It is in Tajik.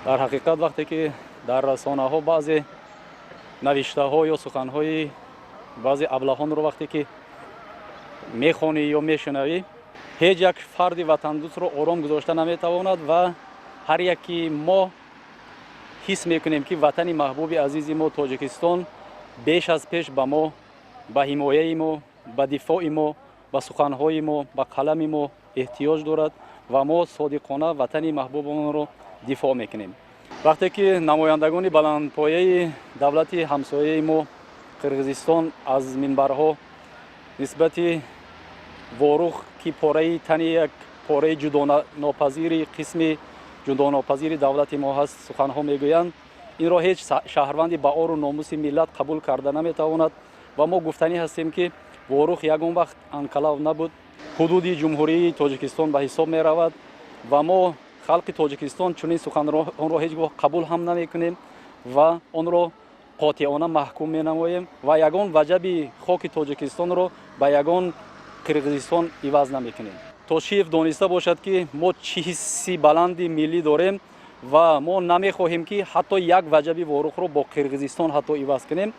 дар ҳақиқат вақте ки дар расонаҳо баъзе навиштаҳо ё суханҳои баъзе аблаҳонро вақте ки мехонӣ ё мешунавӣ, ҳеҷ як фарди ватандӯстро ором гузошта наметавонад ва ҳар яки мо ҳис мекунем ки ватани маҳбуби азизи мо Тоҷикистон беш аз пеш ба мо, ба ҳимояи мо, ба дифои мо, ба суханҳои мо, ба қалами мо эҳтиёҷ дорад ва мо содиқона ватани маҳбубамонро дифоъ мекунем. вақте ки намояндагони баландпояи давлати ҳамсояи мо Қирғизистон аз минбарҳо нисбати ворух ки пораи тани як пораи ҷудонопазири қисми ҷудонопазири давлати мо ҳаст суханҳо мегӯянд, инро ҳеҷ шаҳрванди ба ору номуси миллат қабул карда наметавонад ва мо гуфтанӣ ҳастем ки ворух ягон вақт анқалав набуд, ҳудуди ҷумҳурии Тоҷикистон ба ҳисоб меравад ва мо халқи Тоҷикистон чунин суханронро ҳеҷ гоҳ қабул ҳам намекунем ва онро қотиона маҳкум менамоем ва ягон ваҷаби хоки Тоҷикистонро ба ягон Қирғизистон иваз намекунем. То шиф дониста бошад ки мо чӣ ҳисси баланди миллӣ дорем ва мо намехоҳем ки ҳатто як ваҷаби ворухро бо Қирғизистон ҳатто иваз кунем.